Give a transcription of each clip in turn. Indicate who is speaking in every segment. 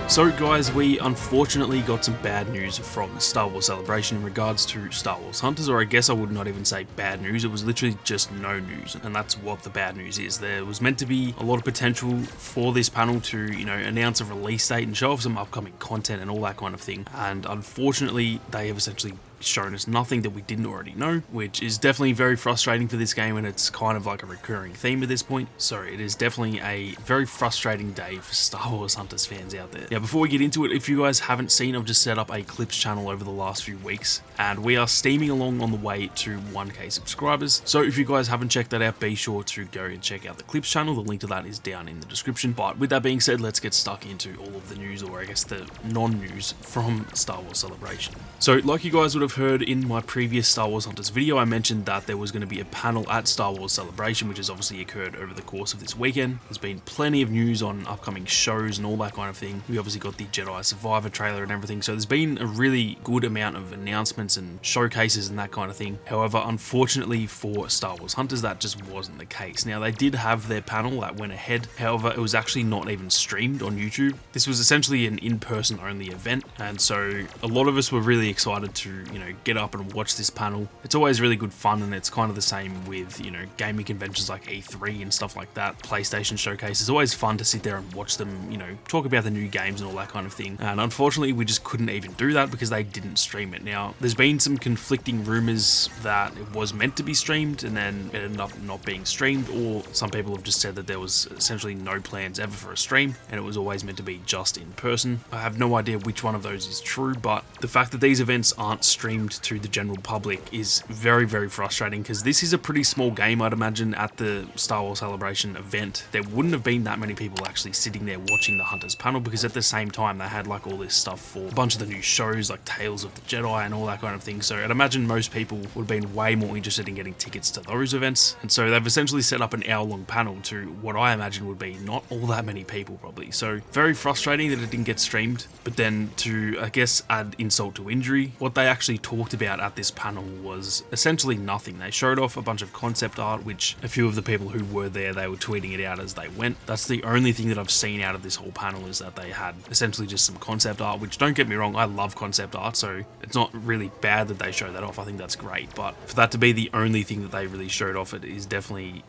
Speaker 1: So guys, we unfortunately got some bad news from Star Wars Celebration in regards to Star Wars Hunters, or I guess I would not even say bad news, it was literally just no news, and that's what the bad news is. There was meant to be a lot of potential for this panel to, announce a release date and show off some upcoming content and all that kind of thing, and unfortunately they have essentially shown us nothing that we didn't already know, which is definitely very frustrating for this game, and it's kind of like a recurring theme at this point. So it is definitely a very frustrating day for Star Wars Hunters fans out there. Now before we get into it, if you guys haven't seen, I've just set up a clips channel over the last few weeks, and we are steaming along on the way to 1k subscribers. So if you guys haven't checked that out, be sure to go and check out the clips channel. The link to that is down in the description. But with that being said, let's get stuck into all of the news, or I guess the non-news from Star Wars Celebration. So like you guys would have heard in my previous Star Wars Hunters video, I mentioned that there was going to be a panel at Star Wars Celebration, which has obviously occurred over the course of this weekend. There's been plenty of news on upcoming shows and all that kind of thing. We obviously got the Jedi Survivor trailer and everything, so there's been a really good amount of announcements and showcases and that kind of thing. However, unfortunately for Star Wars Hunters, that just wasn't the case. Now, they did have their panel that went ahead, however, it was actually not even streamed on YouTube. This was essentially an in-person only event, and so a lot of us were really excited to, get up and watch this panel. It's always really good fun, and it's kind of the same with, gaming conventions like E3 and stuff like that. PlayStation Showcase, it's always fun to sit there and watch them, talk about the new games and all that kind of thing. And unfortunately, we just couldn't even do that because they didn't stream it. Now, there's been some conflicting rumors that it was meant to be streamed and then it ended up not being streamed, or some people have just said that there was essentially no plans ever for a stream and it was always meant to be just in person. I have no idea which one of those is true, but the fact that these events aren't streamed to the general public is very, very frustrating, because this is a pretty small game. I'd imagine at the Star Wars Celebration event there wouldn't have been that many people actually sitting there watching the Hunters panel, because at the same time they had like all this stuff for a bunch of the new shows like Tales of the Jedi and all that kind of thing. So I'd imagine most people would have been way more interested in getting tickets to those events, and so they've essentially set up an hour-long panel to what I imagine would be not all that many people probably. So very frustrating that it didn't get streamed. But then to, I guess, add insult to injury, what they actually talked about at this panel was essentially nothing. They showed off a bunch of concept art, which a few of the people who were there, they were tweeting it out as they went. That's the only thing that I've seen out of this whole panel, is that they had essentially just some concept art, which, don't get me wrong, I love concept art, so it's not really bad that they show that off. I think that's great, but for that to be the only thing that they really showed off, it is definitely,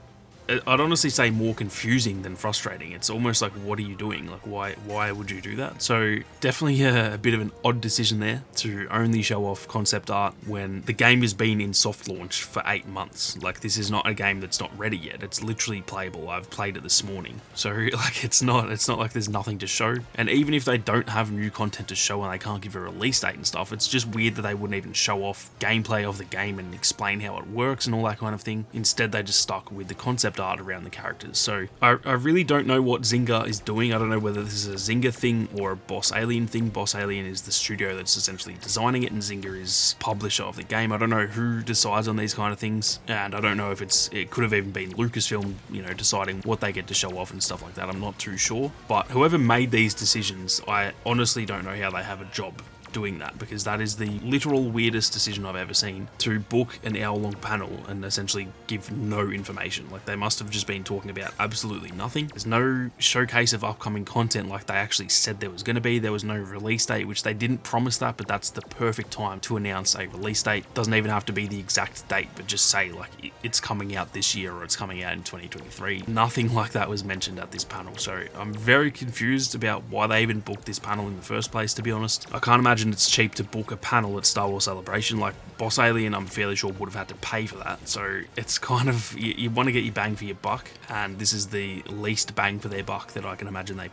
Speaker 1: I'd honestly say, more confusing than frustrating. It's almost like, what are you doing? Like, why would you do that? So definitely a bit of an odd decision there to only show off concept art when the game has been in soft launch for 8 months. Like, this is not a game that's not ready yet. It's literally playable. I've played it this morning. So like, it's not like there's nothing to show. And even if they don't have new content to show and they can't give a release date and stuff, it's just weird that they wouldn't even show off gameplay of the game and explain how it works and all that kind of thing. Instead, they just stuck with the concept art around the characters. So I really don't know what Zynga is doing. I don't know whether this is a Zynga thing or a Boss Alien thing. Boss Alien is the studio that's essentially designing it, and Zynga is publisher of the game. I don't know who decides on these kind of things, and I don't know if it could have even been Lucasfilm, deciding what they get to show off and stuff like that. I'm not too sure. But whoever made these decisions, I honestly don't know how they have a job doing that, because that is the literal weirdest decision I've ever seen, to book an hour-long panel and essentially give no information. Like, they must have just been talking about absolutely nothing. There's no showcase of upcoming content like they actually said there was going to be. There was no release date, which they didn't promise that, but that's the perfect time to announce a release date. Doesn't even have to be the exact date, but just say like it's coming out this year or it's coming out in 2023. Nothing like that was mentioned at this panel, so I'm very confused about why they even booked this panel in the first place, to be honest. I can't imagine it's cheap to book a panel at Star Wars Celebration. Like, Boss Alien, I'm fairly sure would have had to pay for that, so it's kind of, you want to get your bang for your buck, and this is the least bang for their buck that I can imagine they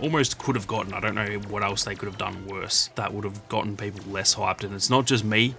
Speaker 1: almost could have gotten. I don't know what else they could have done worse that would have gotten people less hyped. And it's not just me.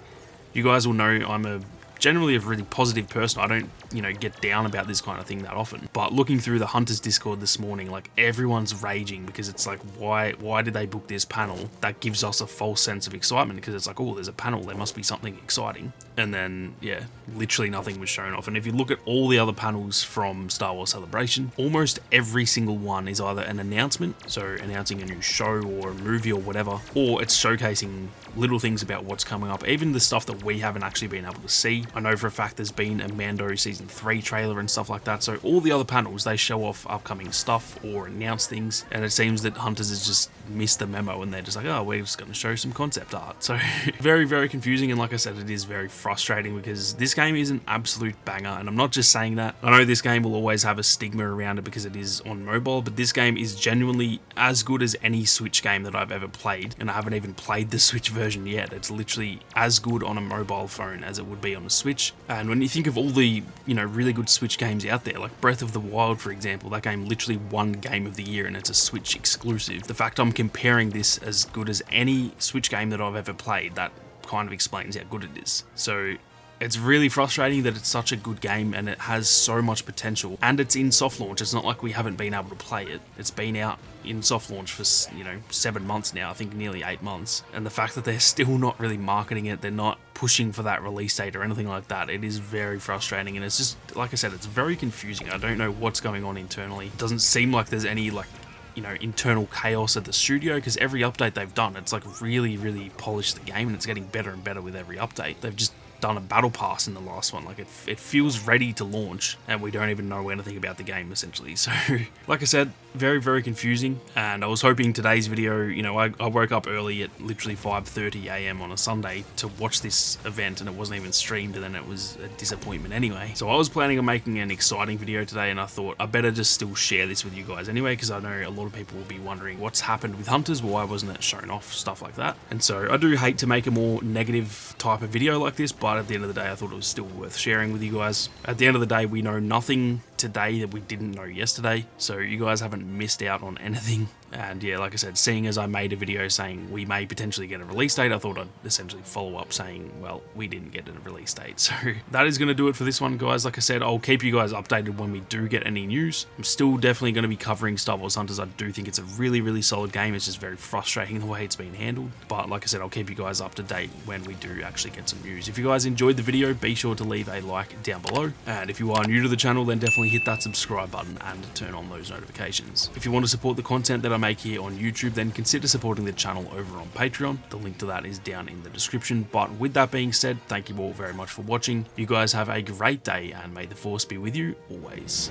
Speaker 1: You guys will know I'm generally a really positive person. I don't, get down about this kind of thing that often. But looking through the Hunters Discord this morning, like, everyone's raging, because it's like, why did they book this panel? That gives us a false sense of excitement, because it's like, oh, there's a panel, there must be something exciting. And then, yeah, literally nothing was shown off. And if you look at all the other panels from Star Wars Celebration, almost every single one is either an announcement, so announcing a new show or a movie or whatever, or it's showcasing little things about what's coming up, even the stuff that we haven't actually been able to see. already. I know for a fact there's been a Mando Season 3 trailer and stuff like that, so all the other panels, they show off upcoming stuff or announce things, and it seems that Hunters has just missed the memo and they're just like, oh, we're just going to show some concept art. So very, very confusing, and like I said, it is very frustrating because this game is an absolute banger, and I'm not just saying that. I know this game will always have a stigma around it because it is on mobile, but this game is genuinely as good as any Switch game that I've ever played, and I haven't even played the Switch version yet. It's literally as good on a mobile phone as it would be on a Switch. And when you think of all the, really good Switch games out there, like Breath of the Wild, for example, that game literally won Game of the Year and it's a Switch exclusive. The fact I'm comparing this as good as any Switch game that I've ever played, that kind of explains how good it is. So it's really frustrating that it's such a good game and it has so much potential, and it's in soft launch. It's not like we haven't been able to play it. It's been out in soft launch for 7 months now, I think nearly 8 months, and the fact that they're still not really marketing it, they're not pushing for that release date or anything like that, it is very frustrating. And it's just, like I said, it's very confusing. I don't know what's going on internally. It doesn't seem like there's any internal chaos at the studio, because every update they've done, it's like really, really polished the game, and it's getting better and better with every update. They've just done a battle pass in the last one. Like it feels ready to launch and we don't even know anything about the game essentially. So like I said, very, very confusing. And I was hoping today's video, I woke up early at literally 5:30 a.m. on a Sunday to watch this event, and it wasn't even streamed, and then it was a disappointment anyway. So I was planning on making an exciting video today, and I thought I better just still share this with you guys anyway, because I know a lot of people will be wondering what's happened with Hunters, why wasn't it shown off, stuff like that. And so I do hate to make a more negative type of video like this, but at the end of the day, I thought it was still worth sharing with you guys. At the end of the day, we know nothing today that we didn't know yesterday, so you guys haven't missed out on anything. And yeah, like I said, seeing as I made a video saying we may potentially get a release date, I thought I'd essentially follow up saying, well, we didn't get a release date. So that is going to do it for this one, guys. Like I said, I'll keep you guys updated when we do get any news. I'm still definitely going to be covering Star Wars Hunters. I do think it's a really, really solid game. It's just very frustrating the way it's been handled. But like I said, I'll keep you guys up to date when we do actually get some news. If you guys enjoyed the video, be sure to leave a like down below. And if you are new to the channel, then definitely hit that subscribe button and turn on those notifications. If you want to support the content that I make here on YouTube, then consider supporting the channel over on Patreon. The link to that is down in the description. But with that being said, thank you all very much for watching. You guys have a great day, and may the Force be with you always.